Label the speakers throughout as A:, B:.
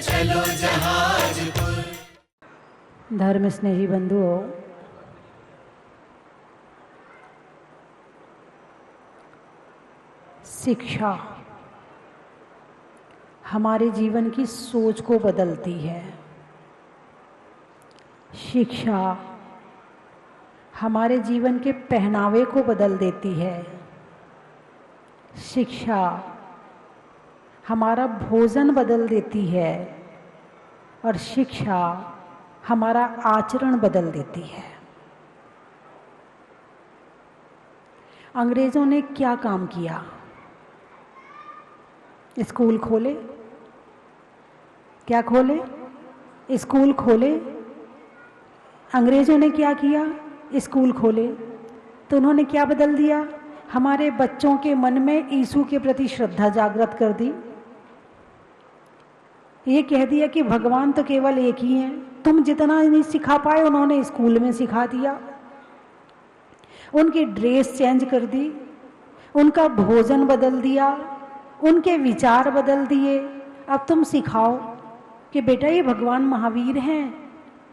A: चलो जहाजपुर।
B: धर्म स्नेही बंधुओं, शिक्षा हमारे जीवन की सोच को बदलती है। शिक्षा हमारे जीवन के पहनावे को बदल देती है। शिक्षा हमारा भोजन बदल देती है और शिक्षा हमारा आचरण बदल देती है। अंग्रेजों ने क्या काम किया? स्कूल खोले। क्या खोले? स्कूल खोले। अंग्रेजों ने क्या किया? स्कूल खोले। तो उन्होंने क्या बदल दिया? हमारे बच्चों के मन में यीशु के प्रति श्रद्धा जागृत कर दी। ये कह दिया कि भगवान तो केवल एक ही है। तुम जितना नहीं सिखा पाए उन्होंने स्कूल में सिखा दिया। उनकी ड्रेस चेंज कर दी, उनका भोजन बदल दिया, उनके विचार बदल दिए। अब तुम सिखाओ कि बेटा ये भगवान महावीर हैं,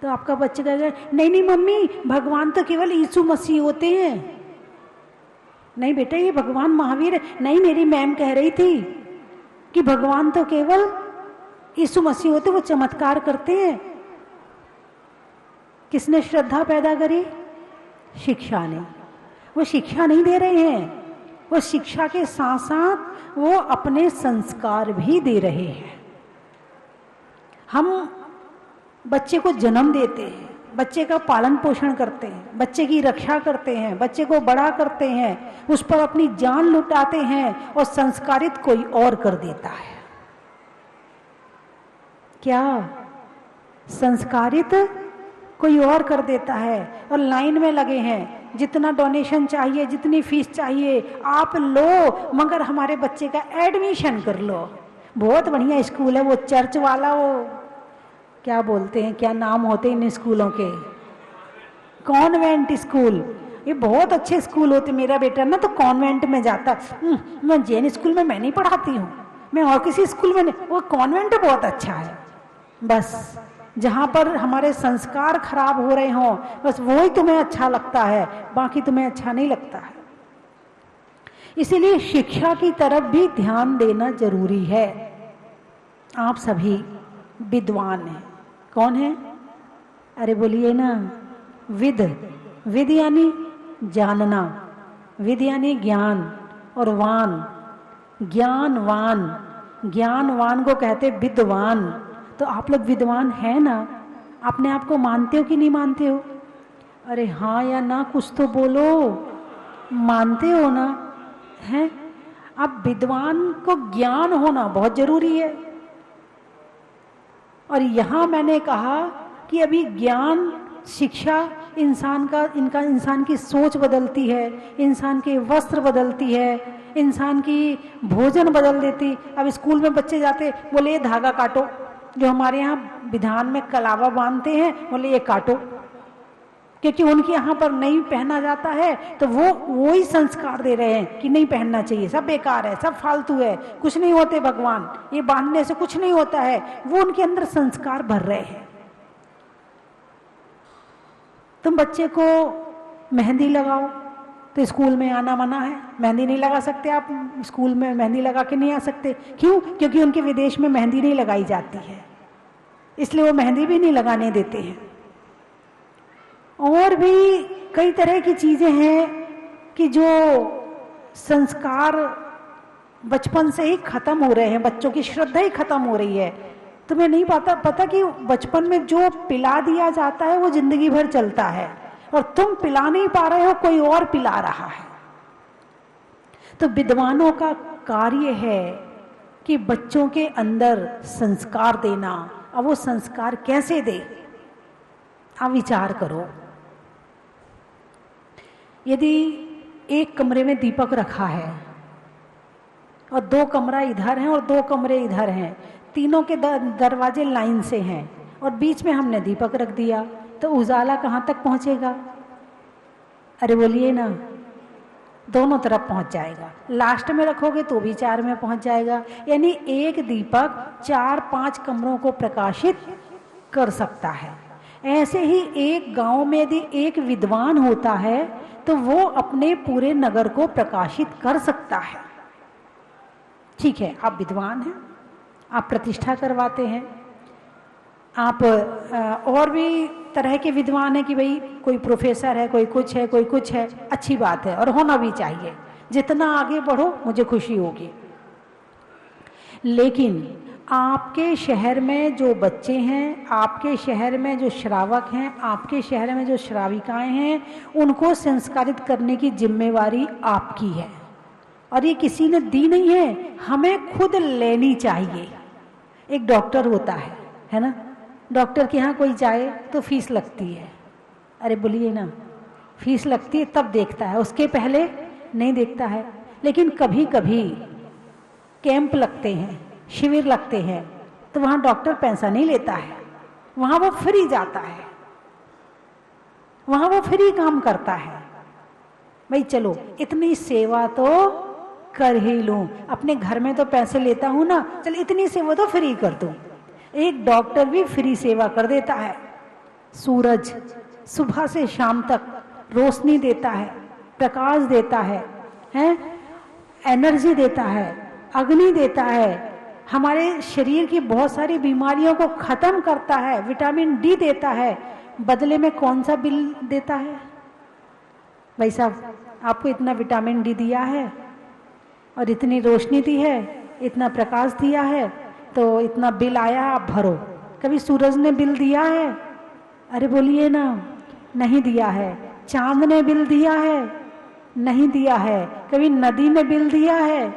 B: तो आपका बच्चा कहेगा नहीं नहीं मम्मी, भगवान तो केवल यीशु मसीह होते हैं। नहीं बेटा, ये भगवान महावीर है। नहीं, मेरी मैम कह रही थी कि भगवान तो केवल यीशु मसीह होते, वो चमत्कार करते हैं। किसने श्रद्धा पैदा करी? शिक्षा ने। वो शिक्षा नहीं दे रहे हैं, वो शिक्षा के साथ साथ वो अपने संस्कार भी दे रहे हैं। हम बच्चे को जन्म देते हैं, बच्चे का पालन पोषण करते हैं, बच्चे की रक्षा करते हैं, बच्चे को बड़ा करते हैं, उस पर अपनी जान लुटाते हैं और संस्कारित कोई और कर देता है। क्या? संस्कारित कोई और कर देता है। और लाइन में लगे हैं, जितना डोनेशन चाहिए, जितनी फीस चाहिए आप लो, मगर हमारे बच्चे का एडमिशन कर लो। बहुत बढ़िया स्कूल है वो, चर्च वाला, वो क्या बोलते हैं, क्या नाम होते हैं इन स्कूलों के? Convent school. ये बहुत अच्छे स्कूल होते। मेरा बेटा ना तो कॉन्वेंट में जाता। मैं जैन स्कूल में मैं नहीं पढ़ाती हूँ, मैं और किसी स्कूल में नहीं। वो कॉन्वेंट बहुत अच्छा है। बस जहाँ पर हमारे संस्कार खराब हो रहे हों, बस वो ही तुम्हें अच्छा लगता है, बाकी तुम्हें अच्छा नहीं लगता है। इसीलिए शिक्षा की तरफ भी ध्यान देना जरूरी है। आप सभी विद्वान हैं। कौन है? अरे बोलिए ना, विद। विद यानी जानना, विद यानी ज्ञान, और वान ज्ञानवान। ज्ञानवान को कहते विद्वान। तो आप लोग विद्वान हैं ना? अपने आप को मानते हो कि नहीं मानते हो? अरे हाँ या ना कुछ तो बोलो। मानते हो ना? हैं? अब विद्वान को ज्ञान होना बहुत जरूरी है। और यहाँ मैंने कहा कि अभी ज्ञान, शिक्षा इंसान की सोच बदलती है, इंसान के वस्त्र बदलती है, इंसान की भोजन बदल देती। अब स्कूल में बच्चे जाते, बोले ये धागा काटो, जो हमारे यहाँ विधान में कलावा बांधते हैं, बोले ये काटो, क्योंकि उनके यहाँ पर नहीं पहना जाता है। तो वो ही संस्कार दे रहे हैं कि नहीं पहनना चाहिए, सब बेकार है, सब फालतू है, कुछ नहीं होते भगवान, ये बांधने से कुछ नहीं होता है। वो उनके अंदर संस्कार भर रहे हैं। तुम बच्चे को मेहंदी लगाओ तो स्कूल में आना मना है, मेहंदी नहीं लगा सकते आप, स्कूल में मेहंदी लगा के नहीं आ सकते। क्यों? क्योंकि उनके विदेश में मेहंदी नहीं लगाई जाती है, इसलिए वो मेहंदी भी नहीं लगाने देते हैं। और भी कई तरह की चीजें हैं कि जो संस्कार बचपन से ही खत्म हो रहे हैं, बच्चों की श्रद्धा ही खत्म हो रही है। तुम्हें नहीं पता कि बचपन में जो पिला दिया जाता है वो जिंदगी भर चलता है, और तुम पिला नहीं पा रहे हो, कोई और पिला रहा है। तो विद्वानों का कार्य है कि बच्चों के अंदर संस्कार देना। अब वो संस्कार कैसे दे? आप विचार करो। यदि एक कमरे में दीपक रखा है और 2 कमरा इधर हैं और 2 कमरे इधर हैं, तीनों के दरवाजे लाइन से हैं, और बीच में हमने दीपक रख दिया, तो उजाला कहाँ तक पहुँचेगा? अरे बोलिए ना, दोनों तरफ पहुंच जाएगा। लास्ट में रखोगे तो भी 4 में पहुंच जाएगा। यानी एक दीपक 4-5 कमरों को प्रकाशित कर सकता है। ऐसे ही एक गांव में यदि एक विद्वान होता है तो वो अपने पूरे नगर को प्रकाशित कर सकता है। ठीक है, आप विद्वान हैं, आप प्रतिष्ठा करवाते हैं, आप और भी तरह के विद्वान हैं कि भाई कोई प्रोफेसर है, कोई कुछ है, कोई कुछ है, अच्छी बात है और होना भी चाहिए। जितना आगे बढ़ो मुझे खुशी होगी। लेकिन आपके शहर में जो बच्चे हैं, आपके शहर में जो श्रावक हैं, आपके शहर में जो श्राविकाएं हैं, उनको संस्कारित करने की जिम्मेवारी आपकी है और ये किसी ने दी नहीं है, हमें खुद लेनी चाहिए। एक डॉक्टर होता है ना, डॉक्टर के यहाँ कोई जाए तो फीस लगती है। अरे बोलिए ना, फीस लगती है तब देखता है, उसके पहले नहीं देखता है। लेकिन कभी कभी कैंप लगते हैं, शिविर लगते हैं, तो वहाँ डॉक्टर पैसा नहीं लेता है, वहाँ वो फ्री जाता है, वहाँ वो फ्री काम करता है। भाई चलो इतनी सेवा तो कर ही लूं, अपने घर में तो पैसे लेता हूं ना, चल इतनी सेवा तो फ्री कर दूं। एक डॉक्टर भी फ्री सेवा कर देता है। सूरज सुबह से शाम तक रोशनी देता है, प्रकाश देता है, एनर्जी देता है, अग्नि देता है, हमारे शरीर की बहुत सारी बीमारियों को खत्म करता है, विटामिन डी देता है। बदले में कौन सा बिल देता है? भाई साहब आपको इतना विटामिन डी दिया है और इतनी रोशनी दी है, इतना प्रकाश दिया है, तो इतना बिल आया, आप भरो। कभी सूरज ने बिल दिया है? अरे बोलिए ना, नहीं दिया है। चांद ने बिल दिया है? नहीं दिया है। कभी नदी ने बिल दिया है?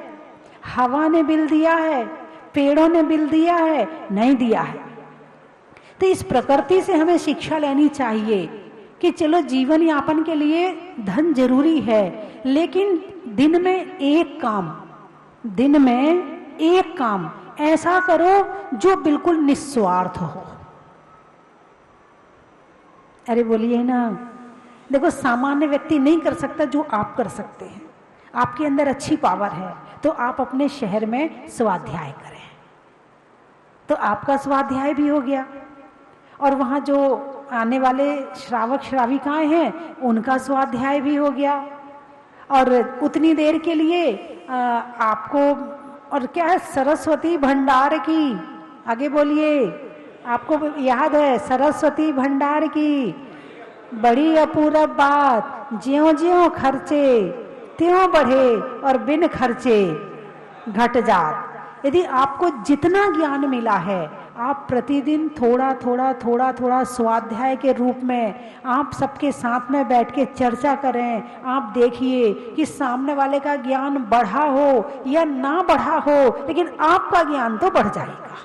B: हवा ने बिल दिया है? पेड़ों ने बिल दिया है? नहीं दिया है। तो इस प्रकृति से हमें शिक्षा लेनी चाहिए कि चलो जीवन यापन के लिए धन जरूरी है, लेकिन दिन में एक काम ऐसा करो जो बिल्कुल निस्वार्थ हो। अरे बोलिए ना, देखो सामान्य व्यक्ति नहीं कर सकता जो आप कर सकते हैं। आपके अंदर अच्छी पावर है तो आप अपने शहर में स्वाध्याय करें, तो आपका स्वाध्याय भी हो गया और वहाँ जो आने वाले श्रावक श्राविकाएं हैं उनका स्वाध्याय भी हो गया। और उतनी देर के लिए आपको, और क्या है, सरस्वती भंडार की, आगे बोलिए, आपको याद है सरस्वती भंडार की बड़ी अपूर्व बात, ज्यों ज्यों खर्चे त्यों बढ़े और बिन खर्चे घट जात। यदि आपको जितना ज्ञान मिला है, आप प्रतिदिन थोड़ा थोड़ा थोड़ा थोड़ा स्वाध्याय के रूप में आप सबके साथ में बैठ के चर्चा करें। आप देखिए कि सामने वाले का ज्ञान बढ़ा हो या ना बढ़ा हो, लेकिन आपका ज्ञान तो बढ़ जाएगा।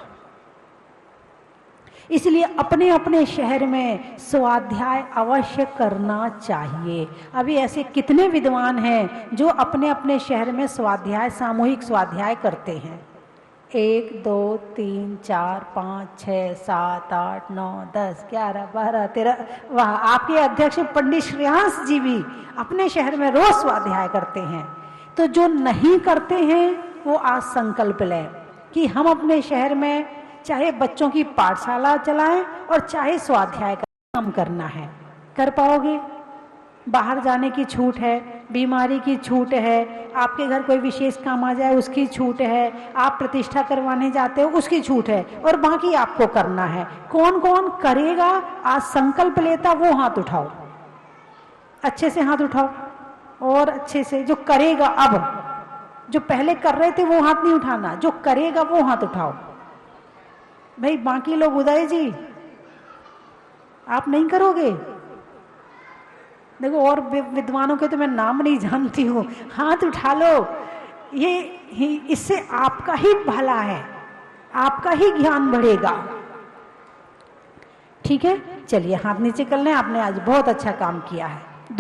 B: इसलिए अपने अपने शहर में स्वाध्याय अवश्य करना चाहिए। अभी ऐसे कितने विद्वान हैं जो अपने अपने शहर में स्वाध्याय, सामूहिक स्वाध्याय करते हैं। 1 2 3 4 5 6 7 8 9 10 11 12 13, वाह, आपके अध्यक्ष पंडित श्रेयांश जी भी अपने शहर में रोज स्वाध्याय करते हैं। तो जो नहीं करते हैं वो आज संकल्प लें कि हम अपने शहर में चाहे बच्चों की पाठशाला चलाएं और चाहे स्वाध्याय का काम करना है। कर पाओगे? बाहर जाने की छूट है, बीमारी की छूट है, आपके घर कोई विशेष काम आ जाए उसकी छूट है, आप प्रतिष्ठा करवाने जाते हो उसकी छूट है, और बाकी आपको करना है। कौन कौन करेगा आज संकल्प लेता, वो हाथ उठाओ, अच्छे से हाथ उठाओ, और अच्छे से जो करेगा। अब जो पहले कर रहे थे वो हाथ नहीं उठाना, जो करेगा वो हाथ उठाओ। भाई बाकी लोग, उदय जी आप नहीं करोगे? देखो और विद्वानों के तो मैं नाम नहीं जानती हूँ, हाथ उठा लो। ये इससे आपका ही भला है, आपका ही ज्ञान बढ़ेगा। ठीक है, चलिए हाथ नीचे कर लें। आपने आज बहुत अच्छा काम किया है।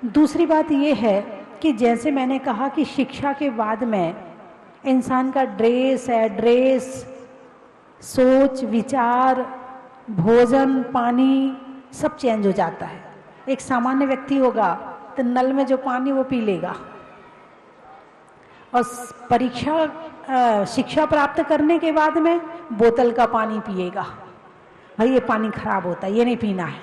B: दूसरी बात ये है कि जैसे मैंने कहा कि शिक्षा के बाद में इंसान का ड्रेस है, ड्रेस, सोच, विचार, भोजन, पानी सब चेंज हो जाता है। एक सामान्य व्यक्ति होगा तो नल में जो पानी वो पी लेगा, और शिक्षा प्राप्त करने के बाद में बोतल का पानी पिएगा। भाई ये पानी खराब होता है, ये नहीं पीना है।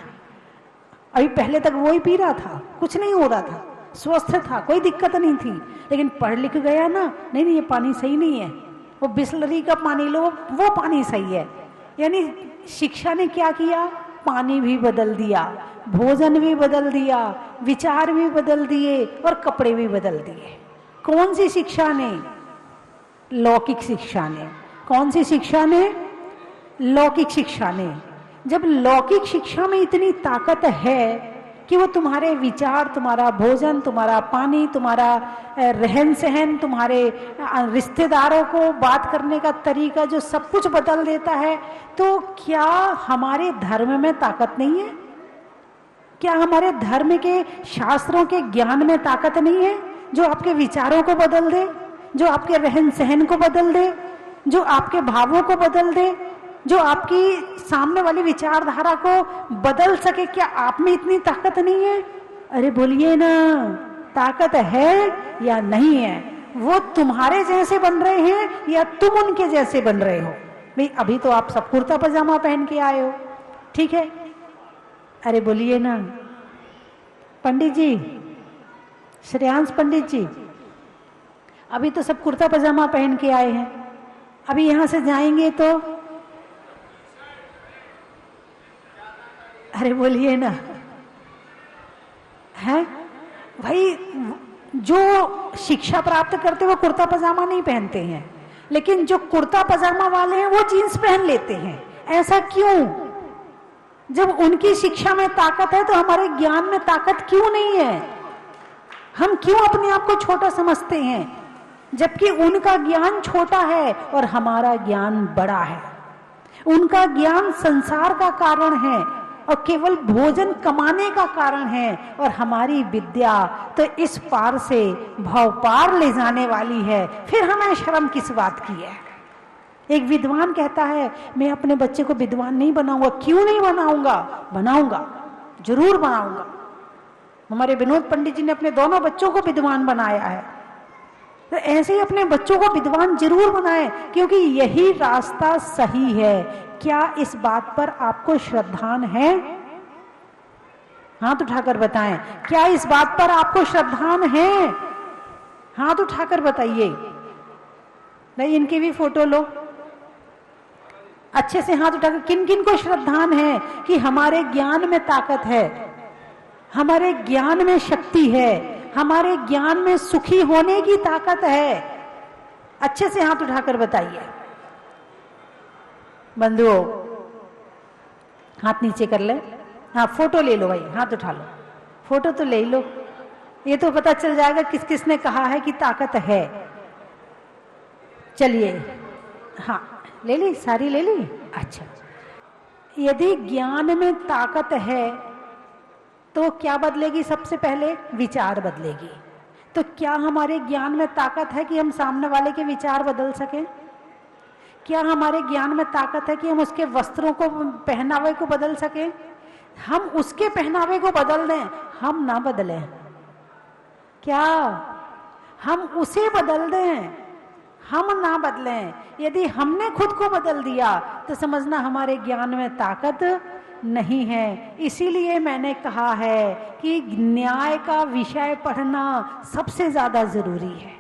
B: अभी पहले तक वो ही पी रहा था, कुछ नहीं हो रहा था, स्वस्थ था, कोई दिक्कत नहीं थी। लेकिन पढ़ लिख गया ना, नहीं नहीं ये पानी सही नहीं है, वो बिस्लरी का पानी लो, वो पानी सही है। यानी शिक्षा ने क्या किया, पानी भी बदल दिया, भोजन भी बदल दिया, विचार भी बदल दिए और कपड़े भी बदल दिए। कौन सी शिक्षा ने? लौकिक शिक्षा ने। कौन सी शिक्षा ने? लौकिक शिक्षा ने। जब लौकिक शिक्षा में इतनी ताकत है कि वो तुम्हारे विचार, तुम्हारा भोजन, तुम्हारा पानी, तुम्हारा रहन सहन, तुम्हारे रिश्तेदारों को बात करने का तरीका, जो सब कुछ बदल देता है, तो क्या हमारे धर्म में ताकत नहीं है? क्या हमारे धर्म के शास्त्रों के ज्ञान में ताकत नहीं है, जो आपके विचारों को बदल दे, जो आपके रहन सहन को बदल दे, जो आपके भावों को बदल दे, जो आपकी सामने वाली विचारधारा को बदल सके? क्या आप में इतनी ताकत नहीं है? अरे बोलिए ना, ताकत है या नहीं है? वो तुम्हारे जैसे बन रहे हैं या तुम उनके जैसे बन रहे हो? भाई अभी तो आप सब कुर्ता पजामा पहन के आए हो, ठीक है? अरे बोलिए ना पंडित जी, श्रेयांश पंडित जी, अभी तो सब कुर्ता पजामा पहन के आए हैं, अभी यहां से जाएंगे तो? अरे बोलिए ना, है भाई जो शिक्षा प्राप्त करते वो कुर्ता पजामा नहीं पहनते हैं, लेकिन जो कुर्ता पजामा वाले हैं वो जीन्स पहन लेते हैं। ऐसा क्यों? जब उनकी शिक्षा में ताकत है तो हमारे ज्ञान में ताकत क्यों नहीं है? हम क्यों अपने आप को छोटा समझते हैं, जबकि उनका ज्ञान छोटा है और हमारा ज्ञान बड़ा है। उनका ज्ञान संसार का कारण है और केवल भोजन कमाने का कारण है, और हमारी विद्या तो इस पार से भव पार ले जाने वाली है। फिर हमें शर्म किस बात की है? एक विद्वान कहता है, मैं अपने बच्चे को विद्वान नहीं बनाऊंगा। क्यों नहीं बनाऊंगा? बनाऊंगा, जरूर बनाऊंगा। हमारे विनोद पंडित जी ने अपने दोनों बच्चों को विद्वान बनाया है, तो ऐसे ही अपने बच्चों को विद्वान जरूर बनाएं, क्योंकि यही रास्ता सही है। क्या इस बात पर आपको श्रद्धान है? हाथ उठाकर बताएं, क्या इस बात पर आपको श्रद्धान है? हाथ उठाकर बताइए। नहीं, इनकी भी फोटो लो, अच्छे से हाथ उठाकर। किन किन को श्रद्धान है कि हमारे ज्ञान में ताकत है, हमारे ज्ञान में शक्ति है, हमारे ज्ञान में सुखी होने की ताकत है? अच्छे से हाथ उठाकर बताइए। बंधुओं, हाथ नीचे कर ले। हाँ, फोटो ले लो भाई, हाथ उठा लो, फोटो तो ले लो। ये तो पता चल जाएगा किस किस ने कहा है कि ताकत है। चलिए, हाँ ले ली, सारी ले ली। अच्छा, यदि ज्ञान में ताकत है तो क्या बदलेगी? सबसे पहले विचार बदलेगी। तो क्या हमारे ज्ञान में ताकत है कि हम सामने वाले के विचार बदल सकें? क्या हमारे ज्ञान में ताकत है कि हम उसके वस्त्रों को, पहनावे को बदल सकें? हम उसके पहनावे को बदल दें, हम ना बदलें। क्या हम उसे बदल दें, हम ना बदलें? यदि हमने खुद को बदल दिया तो समझना हमारे ज्ञान में ताकत नहीं है। इसीलिए मैंने कहा है कि न्याय का विषय पढ़ना सबसे ज्यादा जरूरी है।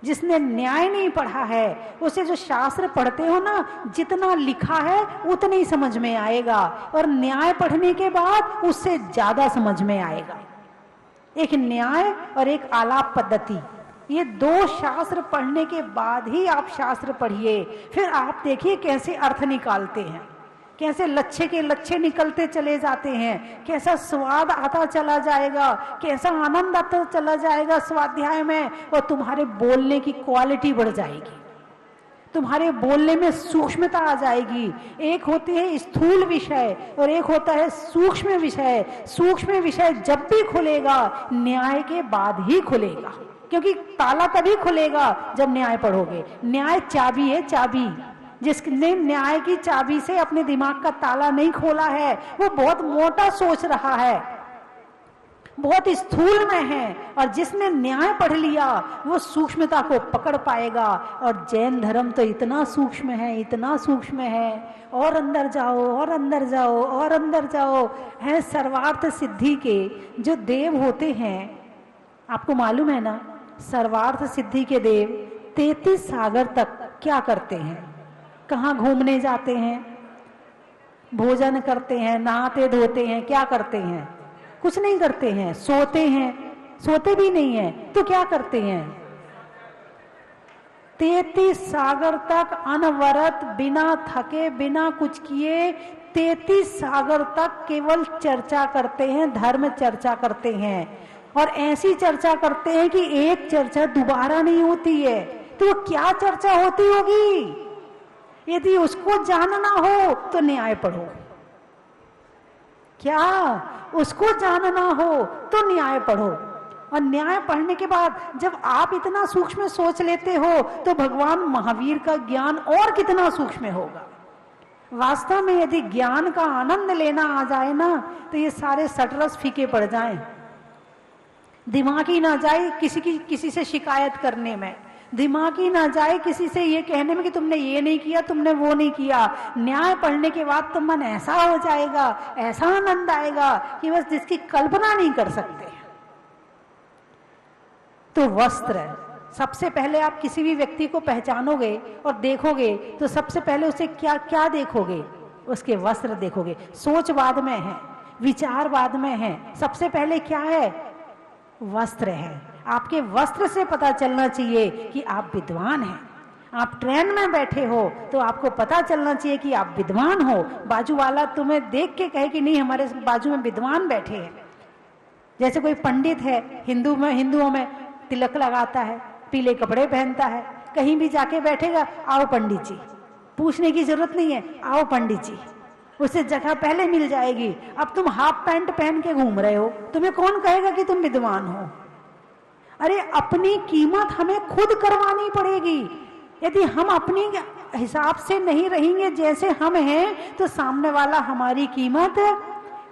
B: जिसने न्याय नहीं पढ़ा है उसे जो शास्त्र पढ़ते हो ना, जितना लिखा है उतना ही समझ में आएगा, और न्याय पढ़ने के बाद उससे ज्यादा समझ में आएगा। एक न्याय और एक आलाप पद्धति, ये दो शास्त्र पढ़ने के बाद ही आप शास्त्र पढ़िए। फिर आप देखिए कैसे अर्थ निकालते हैं, कैसे लच्छे के लच्छे निकलते चले जाते हैं, कैसा स्वाद आता चला जाएगा, कैसा आनंद आता चला जाएगा स्वाध्याय में, और तुम्हारे बोलने की क्वालिटी बढ़ जाएगी, तुम्हारे बोलने में सूक्ष्मता आ जाएगी। एक होती है स्थूल विषय और एक होता है सूक्ष्म विषय। सूक्ष्म विषय जब भी खुलेगा न्याय के बाद ही खुलेगा, क्योंकि ताला तभी खुलेगा जब न्याय पढ़ोगे। न्याय चाबी है, चाबी। जिसने न्याय की चाबी से अपने दिमाग का ताला नहीं खोला है वो बहुत मोटा सोच रहा है। बहुत स्थूल में है, और जिसने न्याय पढ़ लिया वो सूक्ष्मता को पकड़ पाएगा। और जैन धर्म तो इतना सूक्ष्म है, इतना सूक्ष्म है, और अंदर जाओ और अंदर जाओ और अंदर जाओ। है सर्वार्थ सिद्धि के जो देव होते हैं, आपको मालूम है ना, सर्वार्थ सिद्धि के देव 33 सागर तक क्या करते हैं? कहाँ घूमने जाते हैं? भोजन करते हैं, नहाते धोते हैं, क्या करते हैं? कुछ नहीं करते हैं। सोते हैं? सोते भी नहीं है, तो क्या करते हैं? 33 सागर तक अनवरत, बिना थके, बिना कुछ किए 33 सागर तक केवल चर्चा करते हैं, धर्म चर्चा करते हैं। और ऐसी चर्चा करते हैं कि एक चर्चा दोबारा नहीं होती है। तो क्या चर्चा होती होगी? यदि उसको जानना हो तो न्याय पढ़ो। क्या उसको जानना हो तो न्याय पढ़ो। और न्याय पढ़ने के बाद जब आप इतना सूक्ष्म सोच लेते हो तो भगवान महावीर का ज्ञान और कितना सूक्ष्म होगा। वास्तव में यदि ज्ञान का आनंद लेना आ जाए ना, तो ये सारे सटरस फीके पड़ जाएं। दिमाग ही ना जाए किसी से शिकायत करने में, दिमाग ही ना जाए किसी से ये कहने में कि तुमने ये नहीं किया, तुमने वो नहीं किया। न्याय पढ़ने के बाद तो मन ऐसा हो जाएगा, ऐसा आनंद आएगा कि बस जिसकी कल्पना नहीं कर सकते। तो वस्त्र, सबसे पहले आप किसी भी व्यक्ति को पहचानोगे और देखोगे तो सबसे पहले उसे क्या क्या देखोगे? उसके वस्त्र देखोगे। सोच बाद में है, विचार बाद में है, सबसे पहले क्या है? वस्त्र है। आपके वस्त्र से पता चलना चाहिए कि आप विद्वान हैं। आप ट्रेन में बैठे हो तो आपको पता चलना चाहिए कि आप विद्वान हो। बाजू वाला तुम्हें देख के कहे कि नहीं, हमारे बाजू में विद्वान बैठे हैं। जैसे कोई पंडित है, हिंदुओं में तिलक लगाता है, पीले कपड़े पहनता है, कहीं भी जाके बैठेगा, आओ पंडित जी, पूछने की जरूरत नहीं है, आओ पंडित जी, उसे जगह पहले मिल जाएगी। अब तुम हाफ पैंट पहन के घूम रहे हो, तुम्हें कौन कहेगा कि तुम विद्वान हो? अरे अपनी कीमत हमें खुद करवानी पड़ेगी। यदि हम अपनी हिसाब से नहीं रहेंगे जैसे हम हैं, तो सामने वाला हमारी कीमत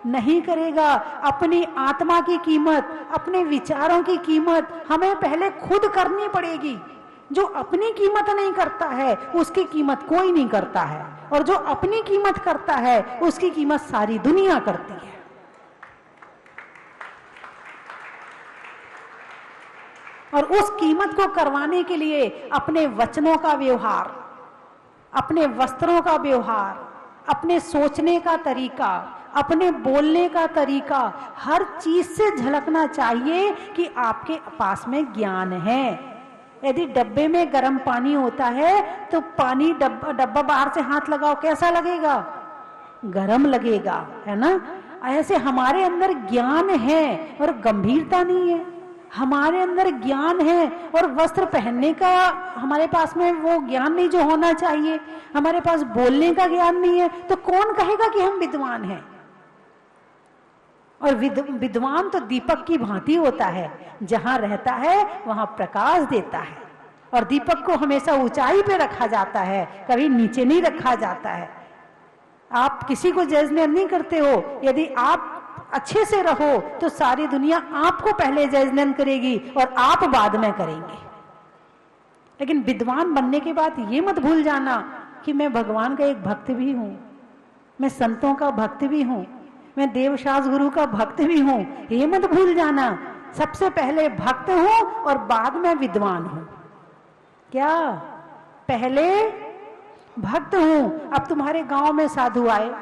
B: नहीं करेगा। अपनी आत्मा की कीमत, अपने विचारों की कीमत हमें पहले खुद करनी पड़ेगी। जो अपनी कीमत नहीं करता है उसकी कीमत कोई नहीं करता है, और जो अपनी कीमत करता है उसकी कीमत सारी दुनिया करती है। और उस कीमत को करवाने के लिए अपने वचनों का व्यवहार, अपने वस्त्रों का व्यवहार, अपने सोचने का तरीका, अपने बोलने का तरीका, हर चीज से झलकना चाहिए कि आपके पास में ज्ञान है। यदि डब्बे में गर्म पानी होता है तो पानी डब्बा बाहर से हाथ लगाओ, कैसा लगेगा? गर्म लगेगा, है ना? ऐसे हमारे अंदर ज्ञान है और गंभीरता नहीं है। हमारे अंदर ज्ञान है और वस्त्र पहनने का हमारे पास में वो ज्ञान नहीं जो होना चाहिए। हमारे पास बोलने का ज्ञान नहीं है, तो कौन कहेगा कि हम विद्वान हैं? और विद्वान तो दीपक की भांति होता है, जहां रहता है वहां प्रकाश देता है। और दीपक को हमेशा ऊंचाई पे रखा जाता है, कभी नीचे नहीं रखा जाता है। आप किसी को जजमेंट नहीं करते हो। यदि आप अच्छे से रहो तो सारी दुनिया आपको पहले जजमेंट करेगी और आप बाद में करेंगे। लेकिन विद्वान बनने के बाद ये मत भूल जाना कि मैं भगवान का एक भक्त भी हूं, मैं संतों का भक्त भी हूं, मैं देवशास गुरु का भक्त भी हूं। ये मत भूल जाना, सबसे पहले भक्त हूं और बाद में विद्वान हूं। क्या? पहले भक्त हूं। अब तुम्हारे गांव में साधु आए,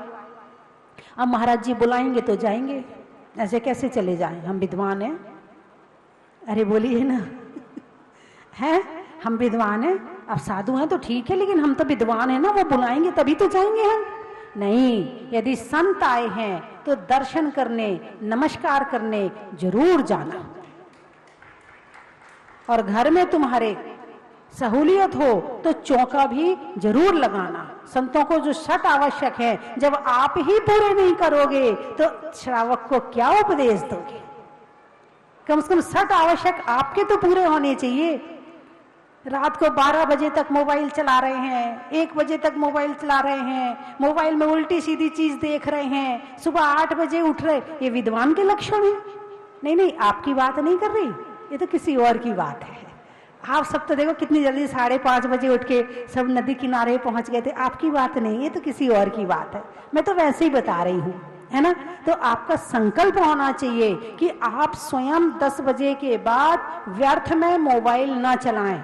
B: अब महाराज जी बुलाएंगे तो जाएंगे, ऐसे कैसे चले जाएं? हम विद्वान हैं? अरे बोलिए ना हैं, हम विद्वान हैं। अब साधु हैं तो ठीक है, लेकिन हम तो विद्वान हैं ना, वो बुलाएंगे तभी तो जाएंगे हम। नहीं, यदि संत आए हैं तो दर्शन करने, नमस्कार करने जरूर जाना। और घर में तुम्हारे सहूलियत हो तो चौका भी जरूर लगाना। संतों को जो छठ आवश्यक है, जब आप ही पूरे नहीं करोगे तो श्रावक को क्या उपदेश दोगे? कम से कम छठ आवश्यक आपके तो पूरे होने चाहिए। रात को 12 बजे तक मोबाइल चला रहे हैं, 1 बजे तक मोबाइल चला रहे हैं, मोबाइल में उल्टी सीधी चीज देख रहे हैं, सुबह 8 बजे उठ रहे, ये विद्वान के लक्षण है? नहीं नहीं, आपकी बात नहीं कर रही, ये तो किसी और की बात है। आप सब तो देखो कितनी जल्दी 5:30 बजे उठ के सब नदी किनारे पहुंच गए थे, आपकी बात नहीं, ये तो किसी और की बात है। मैं तो वैसे ही बता रही हूँ, है ना। तो आपका संकल्प होना चाहिए कि आप स्वयं 10 बजे के बाद व्यर्थ में मोबाइल ना चलाएं,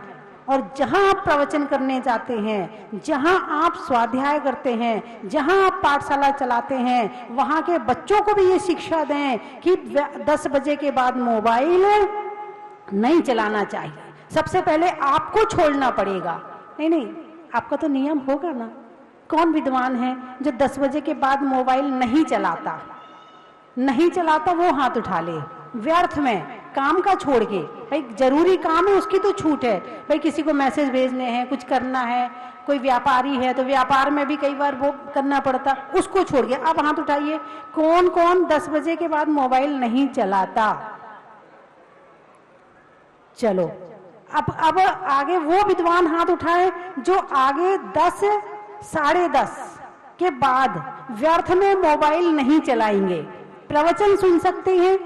B: और जहां आप प्रवचन करने जाते हैं, जहां आप स्वाध्याय करते हैं, जहां आप पाठशाला चलाते हैं, वहां के बच्चों को भी ये शिक्षा दें कि 10 बजे के बाद मोबाइल नहीं चलाना चाहिए। सबसे पहले आपको छोड़ना पड़ेगा। नहीं नहीं, आपका तो नियम होगा ना। कौन विद्वान है जो 10 बजे के बाद मोबाइल नहीं चलाता? नहीं चलाता वो हाथ उठा ले। व्यर्थ में काम का छोड़ के, भाई जरूरी काम है उसकी तो छूट है, भाई किसी को मैसेज भेजने हैं, कुछ करना है, कोई व्यापारी है तो व्यापार में भी कई बार वो करना पड़ता, उसको छोड़ के अब हाथ उठाइए। कौन कौन 10 बजे के बाद मोबाइल नहीं चलाता? चलो अब आगे वो विद्वान हाथ उठाए जो आगे 10 साढ़े 10 के बाद व्यर्थ में मोबाइल नहीं चलाएंगे। प्रवचन सुन सकते हैं,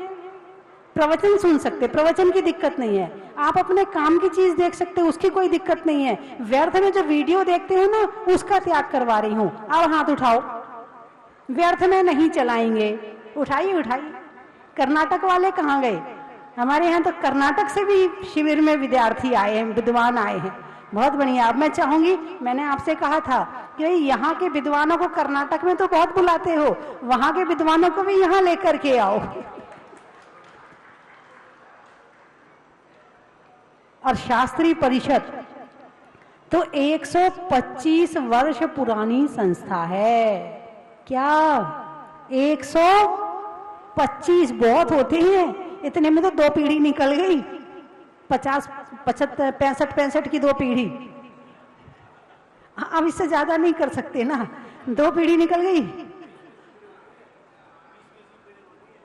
B: प्रवचन सुन सकते, प्रवचन की दिक्कत नहीं है। आप अपने काम की चीज देख सकते हैं, उसकी कोई दिक्कत नहीं है। व्यर्थ में जो वीडियो देखते हैं ना, उसका त्याग करवा रही हूं। अब हाथ उठाओ, व्यर्थ में नहीं चलाएंगे। उठाइए उठाइए। कर्नाटक वाले कहाँ गए? हमारे यहाँ तो कर्नाटक से भी शिविर में विद्यार्थी आए हैं, विद्वान आए हैं। बहुत बढ़िया। अब मैं चाहूंगी, मैंने आपसे कहा था कि यहाँ के विद्वानों को कर्नाटक में तो बहुत बुलाते हो, वहां के विद्वानों को भी यहाँ लेकर के आओ। और शास्त्री परिषद तो 125 वर्ष पुरानी संस्था है। क्या 125 बहुत होते हैं? इतने में तो 2 पीढ़ी निकल गई। 50 75 65 की 2 पीढ़ी। अब इससे ज्यादा नहीं कर सकते ना, 2 पीढ़ी निकल गई।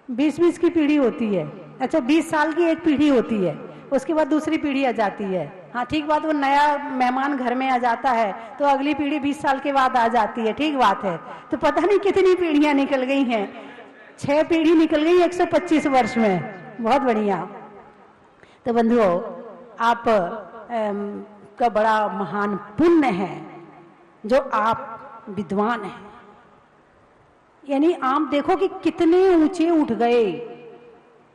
B: 20-20 की पीढ़ी होती है। अच्छा, 20 साल की एक पीढ़ी होती है, उसके बाद दूसरी पीढ़ी आ जाती है। हाँ ठीक बात, वो नया मेहमान घर में आ जाता है तो अगली पीढ़ी 20 साल के बाद आ जाती है। ठीक बात है। तो पता नहीं कितनी पीढ़ियां निकल गई हैं। 6 पीढ़ी निकल गई 125 वर्ष में। बहुत बढ़िया। तो बंधुओं, आप का बड़ा महान पुण्य है जो आप विद्वान हैं। यानी आप देखो कि कितने ऊंचे उठ गए।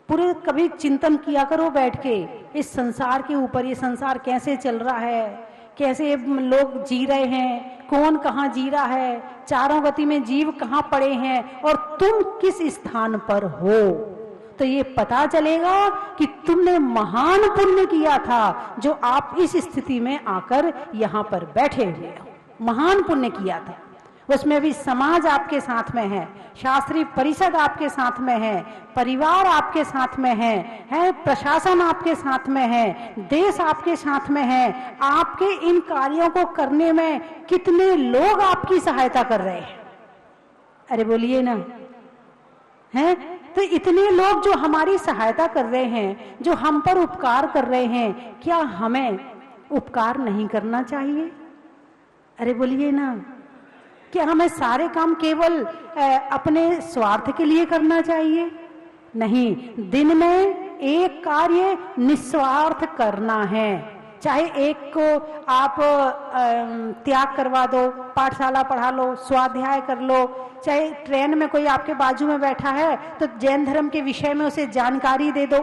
B: पूरे कभी चिंतन किया करो बैठ के इस संसार के ऊपर, ये संसार कैसे चल रहा है, कैसे लोग जी रहे हैं, कौन कहाँ जी रहा है, चारों गति में जीव कहाँ पड़े हैं और तुम किस स्थान पर हो। तो ये पता चलेगा कि तुमने महान पुण्य किया था जो आप इस स्थिति में आकर यहाँ पर बैठे हुए हो। महान पुण्य किया था। उसमें भी समाज आपके साथ में है, शास्त्री परिषद आपके साथ में है, परिवार आपके साथ में है, प्रशासन आपके साथ में है, देश आपके साथ में है। आपके इन कार्यों को करने में कितने लोग आपकी सहायता कर रहे हैं? अरे बोलिए ना, हैं? तो इतने लोग जो हमारी सहायता कर रहे हैं, जो हम पर उपकार कर रहे हैं, क्या हमें उपकार नहीं करना चाहिए? अरे बोलिए ना, क्या हमें सारे काम केवल अपने स्वार्थ के लिए करना चाहिए? नहीं, दिन में एक कार्य निस्वार्थ करना है। चाहे एक को आप त्याग करवा दो, पाठशाला पढ़ा लो, स्वाध्याय कर लो, चाहे ट्रेन में कोई आपके बाजू में बैठा है तो जैन धर्म के विषय में उसे जानकारी दे दो,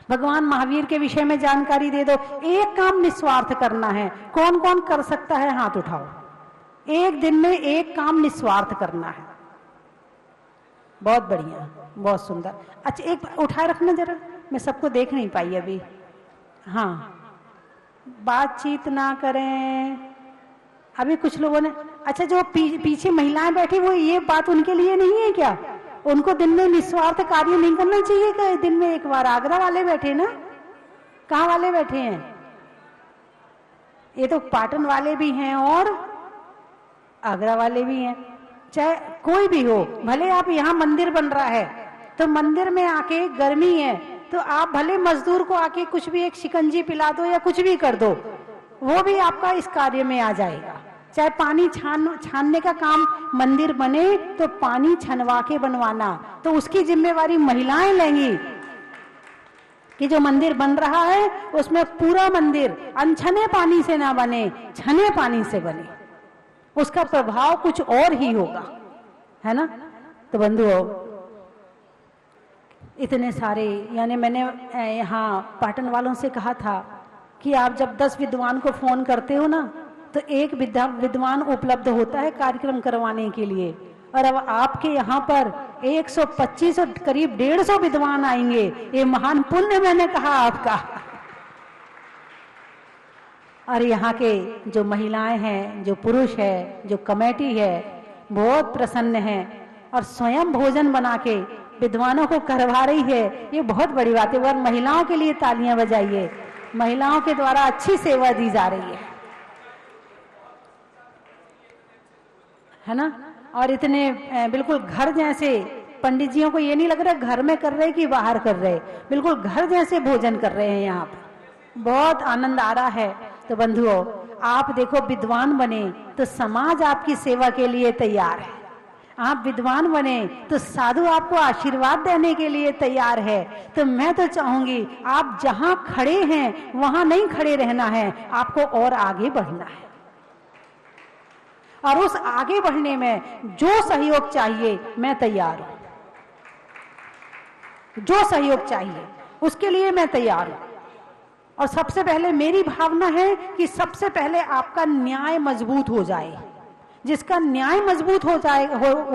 B: भगवान महावीर के विषय में जानकारी दे दो। एक काम निस्वार्थ करना है। कौन कौन कर सकता है? हाथ उठाओ। एक दिन में एक काम निस्वार्थ करना है। बहुत बढ़िया, बहुत सुंदर। अच्छा, एक उठाए रखना जरा, मैं सबको देख नहीं पाई अभी। हाँ, बातचीत ना करें। अभी कुछ लोगों ने, अच्छा जो पीछे महिलाएं बैठी, वो ये बात उनके लिए नहीं है क्या? उनको दिन में निस्वार्थ कार्य नहीं करना चाहिए क्या? दिन में एक बार। आगरा वाले बैठे ना, कहाँ वाले बैठे हैं? ये तो पाटन वाले भी हैं और आगरा वाले भी हैं। चाहे कोई भी हो, भले आप यहाँ मंदिर बन रहा है तो मंदिर में आके गर्मी है तो आप भले मजदूर को आके कुछ भी एक शिकंजी पिला दो या कुछ भी कर दो, वो भी आपका इस कार्य में आ जाएगा। चाहे पानी छानने का काम, मंदिर बने तो पानी छनवा के बनवाना, तो उसकी जिम्मेवारी महिलाएं लेंगी कि जो मंदिर बन रहा है उसमें पूरा मंदिर अनछने पानी से ना बने, छने पानी से बने, उसका प्रभाव कुछ और ही होगा, है ना। तो बंधुओं, इतने सारे, यानी मैंने यहाँ पाटन वालों से कहा था कि आप जब 10 विद्वान को फोन करते हो ना, तो एक विद्वान उपलब्ध होता है कार्यक्रम करवाने के लिए, और अब आपके यहाँ पर 125 और करीब 150 विद्वान आएंगे। ये महान पुण्य मैंने कहा आपका। और यहाँ के जो महिलाएं हैं, जो पुरुष है, जो कमेटी है, बहुत प्रसन्न है और स्वयं भोजन बना के विद्वानों को करवा रही है। ये बहुत बड़ी बात है। और महिलाओं के लिए तालियां बजाइए, महिलाओं के द्वारा अच्छी सेवा दी जा रही है ना। और इतने बिल्कुल घर जैसे, पंडित जियों को ये नहीं लग रहा घर में कर रहे कि बाहर कर रहे, बिल्कुल घर जैसे भोजन कर रहे हैं यहाँ पर, बहुत आनंद आ रहा है। तो बंधुओं, आप देखो विद्वान बने तो समाज आपकी सेवा के लिए तैयार है, आप विद्वान बने तो साधु आपको आशीर्वाद देने के लिए तैयार है। तो मैं तो चाहूंगी आप जहां खड़े हैं वहां नहीं खड़े रहना है, आपको और आगे बढ़ना है। और उस आगे बढ़ने में जो सहयोग चाहिए मैं तैयार हूं, जो सहयोग चाहिए उसके लिए मैं तैयार हूं। और सबसे पहले मेरी भावना है कि सबसे पहले आपका न्याय मजबूत हो जाए। जिसका न्याय मजबूत हो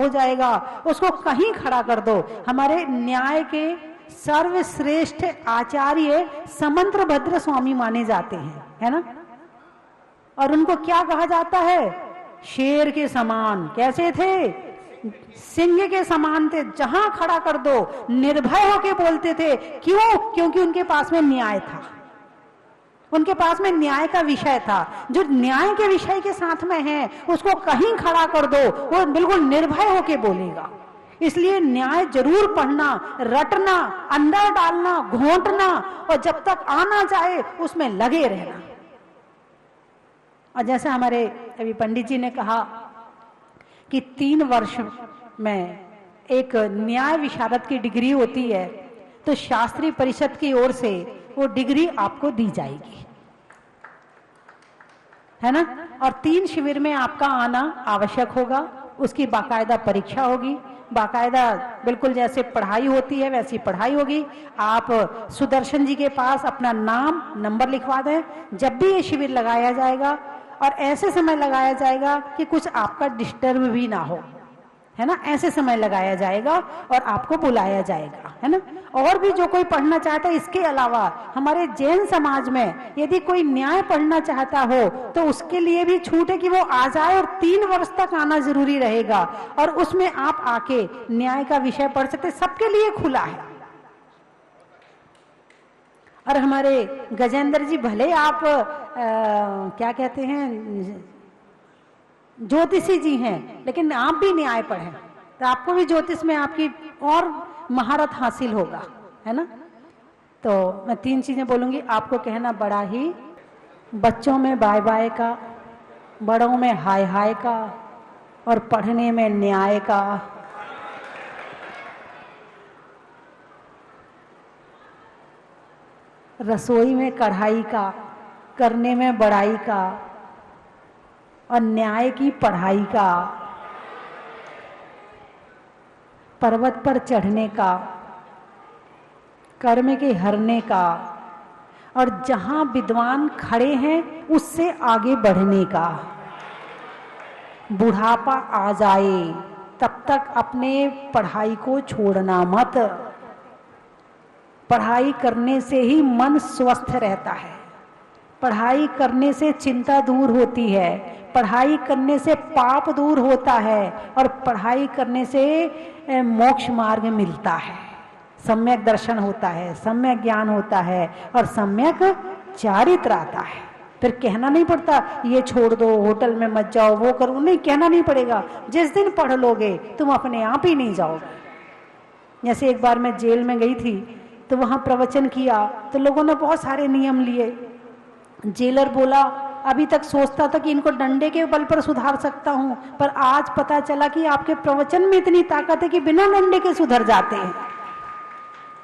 B: जाएगा उसको कहीं खड़ा कर दो। हमारे न्याय के सर्वश्रेष्ठ आचार्य समंत्र भद्र स्वामी माने जाते हैं, है ना। और उनको क्या कहा जाता है? शेर के समान। कैसे थे? सिंह के समान थे, जहां खड़ा कर दो निर्भय होके बोलते थे। क्यों? क्योंकि उनके पास में न्याय था, उनके पास में न्याय का विषय था। जो न्याय के विषय के साथ में है उसको कहीं खड़ा कर दो, वो बिल्कुल निर्भय होके बोलेगा। इसलिए न्याय जरूर पढ़ना, रटना, अंदर डालना, घोंटना, और जब तक आना जाए उसमें लगे रहना। और जैसे हमारे अभी पंडित जी ने कहा कि 3 वर्ष में एक न्याय विशारद की डिग्री होती है, तो शास्त्री परिषद की ओर से वो डिग्री आपको दी जाएगी, है ना। और 3 शिविर में आपका आना आवश्यक होगा। उसकी बाकायदा परीक्षा होगी, बाकायदा बिल्कुल जैसे पढ़ाई होती है वैसी पढ़ाई होगी। आप सुदर्शन जी के पास अपना नाम नंबर लिखवा दें। जब भी ये शिविर लगाया जाएगा, और ऐसे समय लगाया जाएगा कि कुछ आपका डिस्टर्ब भी ना हो, है ना, ऐसे समय लगाया जाएगा और आपको बुलाया जाएगा, है ना। और भी जो कोई पढ़ना चाहता है, इसके अलावा हमारे जैन समाज में यदि कोई न्याय पढ़ना चाहता हो तो उसके लिए भी छूट है कि वो आ जाए, और 3 वर्ष तक आना जरूरी रहेगा। और उसमें आप आके न्याय का विषय पढ़ सकते, सबके लिए खुला है। और हमारे गजेंद्र जी, भले आप क्या कहते हैं, ज्योतिषी जी हैं, लेकिन आप भी न्याय पढ़ें तो आपको भी ज्योतिष में आपकी और महारत हासिल होगा, है ना। तो मैं 3 चीजें बोलूंगी, आपको कहना बड़ा ही, बच्चों में बाय बाय का, बड़ों में हाय हाय का, और पढ़ने में न्याय का। रसोई में कढ़ाई का, करने में बड़ाई का, और न्याय की पढ़ाई का। पर्वत पर चढ़ने का, कर्म के हरने का, और जहां विद्वान खड़े हैं उससे आगे बढ़ने का। बुढ़ापा आ जाए तब तक अपने पढ़ाई को छोड़ना मत। पढ़ाई करने से ही मन स्वस्थ रहता है, पढ़ाई करने से चिंता दूर होती है, पढ़ाई करने से पाप दूर होता है, और पढ़ाई करने से मोक्ष मार्ग मिलता है, सम्यक दर्शन होता है, सम्यक ज्ञान होता है, और सम्यक चारित्र आता है। फिर कहना नहीं पड़ता ये छोड़ दो, होटल में मत जाओ, वो करो, नहीं कहना नहीं पड़ेगा। जिस दिन पढ़ लोगे तुम अपने आप ही नहीं जाओगे। जैसे एक बार मैं जेल में गई थी तो वहां प्रवचन किया, तो लोगों ने बहुत सारे नियम लिए। जेलर बोला अभी तक सोचता था कि इनको डंडे के बल पर सुधार सकता हूं, पर आज पता चला कि आपके प्रवचन में इतनी ताकत है कि बिना डंडे के सुधर जाते हैं।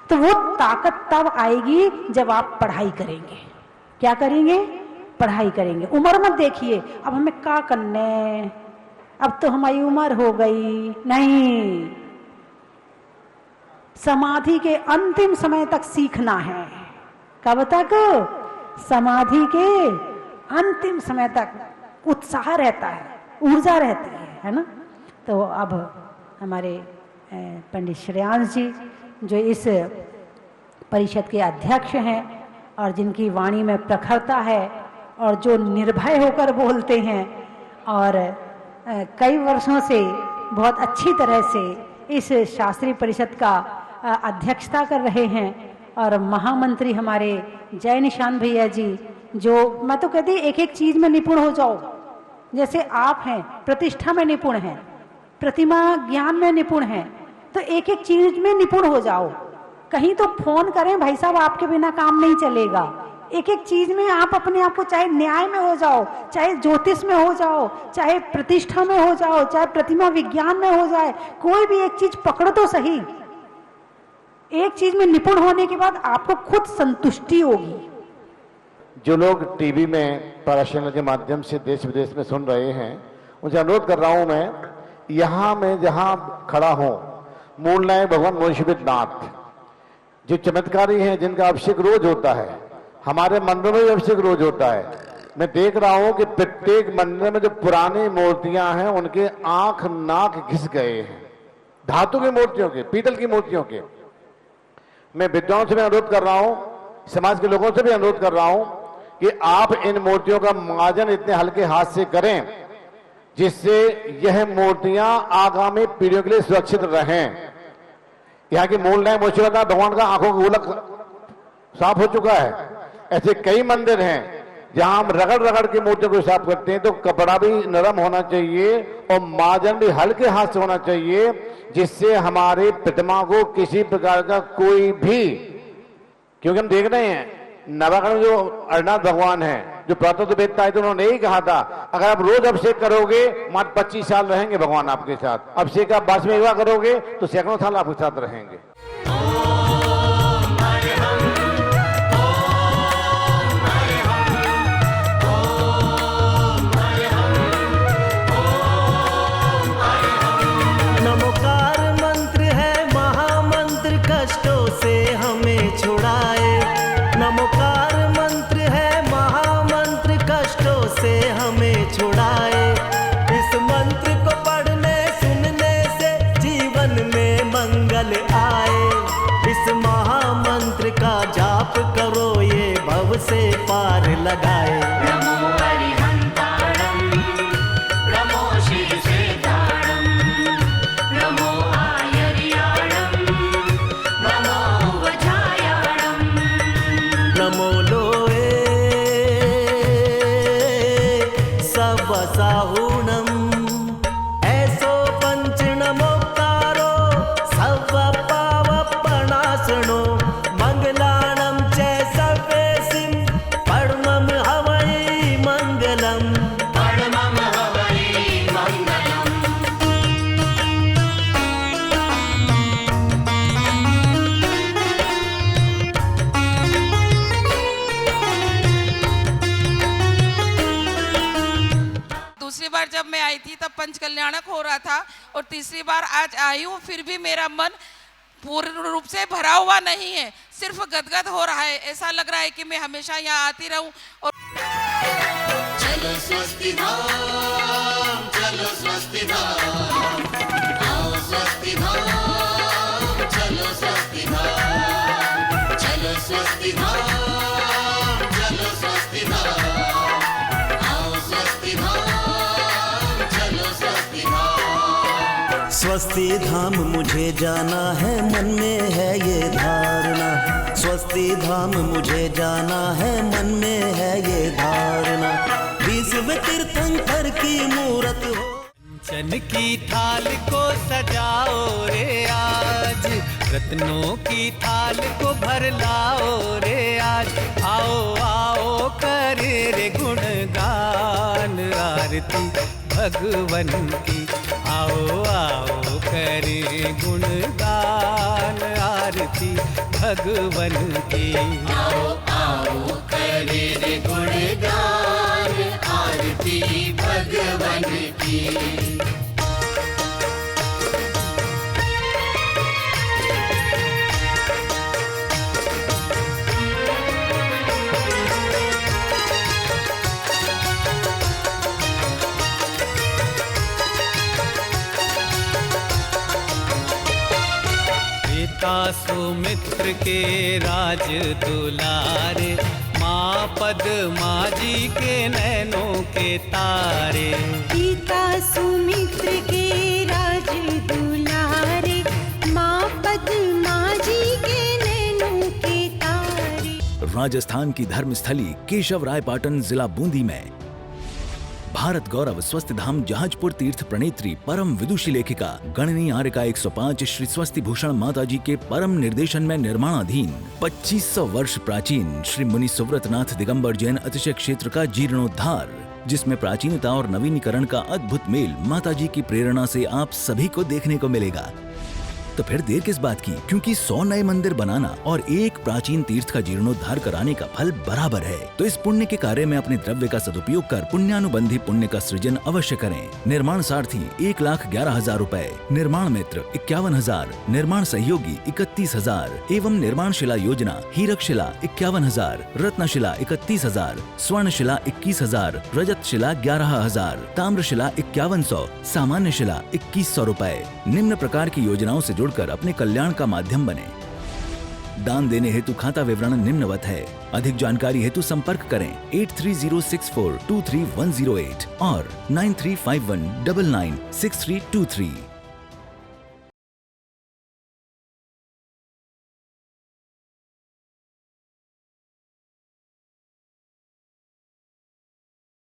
B: तो वो ताकत तब आएगी जब आप पढ़ाई करेंगे। क्या करेंगे? पढ़ाई करेंगे। उम्र मत देखिए, अब हमें क्या करने, अब तो हमारी उम्र हो गई, नहीं। समाधि के अंतिम समय तक सीखना है। कब तक? समाधि के अंतिम समय तक उत्साह रहता है, ऊर्जा रहती है ना। तो अब हमारे पंडित श्रेयांश जी जो इस परिषद के अध्यक्ष हैं और जिनकी वाणी में प्रखरता है और जो निर्भय होकर बोलते हैं और कई वर्षों से बहुत अच्छी तरह से इस शास्त्रीय परिषद का अध्यक्षता कर रहे हैं, और महामंत्री हमारे जय निशान भैया जी, जो मैं तो कहती एक एक चीज में निपुण हो जाओ। जैसे आप हैं, प्रतिष्ठा में निपुण हैं, प्रतिमा ज्ञान में निपुण हैं, तो एक एक चीज में निपुण हो जाओ। कहीं तो फोन करें भाई साहब, आपके बिना काम नहीं चलेगा। एक एक चीज में आप अपने आप को, चाहे न्याय में हो जाओ, चाहे ज्योतिष में हो जाओ, चाहे प्रतिष्ठा में हो जाओ, चाहे प्रतिमा विज्ञान में हो जाए, कोई भी एक चीज पकड़ो तो सही। एक चीज में निपुण होने के बाद आपको खुद संतुष्टि होगी।
A: जो लोग टीवी में पाराशर के माध्यम से देश विदेश में सुन रहे हैं, उनसे अनुरोध कर रहा हूं मैं जहां खड़ा हूं, मूल नायक भगवान मुंशीनाथ जो चमत्कारी हैं, जिनका अभिषेक रोज होता है, हमारे मंदिरों में भी अभिषेक रोज होता है। मैं देख रहा हूं कि प्रत्येक मंदिर में जो पुरानी मूर्तियां हैं उनके आंख नाक घिस गए हैं, धातु की मूर्तियों के, पीतल की मूर्तियों के। मैं विद्वानों से भी अनुरोध कर रहा हूं, समाज के लोगों से भी अनुरोध कर रहा हूं कि आप इन मूर्तियों का मार्जन इतने हल्के हाथ से करें जिससे यह मूर्तियां आगामी पीढ़ियों के लिए सुरक्षित रहें। यहाँ की मूल नायक मुंशीनाथ भगवान का आंखों का गोलक साफ हो चुका है। ऐसे कई मंदिर हैं जहां हम रगड़ रगड़ की मूर्तियों को साफ करते हैं, तो कपड़ा भी नरम होना चाहिए और मार्जन भी हल्के हाथ से होना चाहिए, जिससे हमारे प्रतिमा को किसी प्रकार का कोई भी, क्योंकि हम देख रहे हैं नवागढ़ में जो अरनाथ भगवान है, जो प्रातः वेदता है, तो उन्होंने यही कहा था, अगर आप रोज अभिषेक करोगे मात्र 25 साल रहेंगे भगवान आपके साथ। अभिषेक आप 22वें करोगे तो सैकड़ों साल आपके साथ रहेंगे।
C: नमोकार मंत्र है महामंत्र, कष्टों से हमें छुड़ाए। नमोकार मंत्र है महामंत्र, कष्टों से हमें छुड़ाए। इस मंत्र को पढ़ने सुनने से जीवन में मंगल आए। इस महामंत्र का जाप करो, ये भव से पार लगाए।
D: पंच कल्याणक हो रहा था, और तीसरी बार आज आई हूँ, फिर भी मेरा मन पूर्ण रूप से भरा हुआ नहीं है, सिर्फ गदगद हो रहा है। ऐसा लग रहा है कि मैं हमेशा यहाँ आती रहूं। और
E: चलो स्वस्ति धाम, चलो स्वस्ति धाम, आओ स्वस्ति धाम, चलो स्वस्ति धाम, चलो स्वस्ति धाम, चलो स्वस्ति धाम, आओ स्वस्ति धाम, चलो स्वस्ति धाम।
C: स्वस्ति धाम मुझे जाना है, मन में है ये धारणा। स्वस्ति धाम मुझे जाना है, मन में है ये धारणा। विश्व तीर्थंकर की मूरत हो, चन की थाल को सजाओ रे आज, रत्नों की थाल को भर लाओ रे आज। आओ आओ कर
F: रे गुणगान आरती भगवन की। आओ आओ करे गुणगान आरती भगवन की।
E: आओ आओ करे रे गुणगान आरती भगवन की।
F: पिता सुमित्र के राज दुलारे, माँ पद्मा जी के नैनों के तारे।
G: पिता सुमित्र के राज दुलारे, माँ पद्मा जी के नैनों के तारे।
H: राजस्थान की धर्मस्थली केशवरायपाटन जिला बूंदी में भारत गौरव स्वस्थ धाम जहाजपुर तीर्थ प्रणेत्री परम विदुषी लेखिका गणनी आर्यका 105 श्री स्वस्ति भूषण माता जी के परम निर्देशन में निर्माणाधीन 2500 वर्ष प्राचीन श्री मुनि सुव्रतनाथ दिगंबर जैन अतिशय क्षेत्र का जीर्णोद्धार, जिसमें प्राचीनता और नवीनीकरण का अद्भुत मेल माता जी की प्रेरणा से आप सभी को देखने को मिलेगा। तो फिर देर किस बात की, क्योंकि 100 नए मंदिर बनाना और एक प्राचीन तीर्थ का जीर्णोद्धार कराने का फल बराबर है। तो इस पुण्य के कार्य में अपने द्रव्य का सदुपयोग कर पुण्यानुबंधी पुण्य का सृजन अवश्य करें। निर्माण सारथी 1,11,000 रूपए, निर्माण मित्र 51,000, निर्माण सहयोगी 31,000 एवं निर्माण शिला योजना हीरक शिला 51,000, रत्न शिला 31,000, स्वर्ण शिला 21,000, रजत शिला 11,000, ताम्र शिला 5100, सामान्य शिला 2100 रूपए। निम्न प्रकार की योजनाओं से जुड़कर अपने कल्याण का माध्यम बने। दान देने हेतु खाता विवरण निम्नवत है। अधिक जानकारी हेतु संपर्क करें 8306423108 और 9351996323।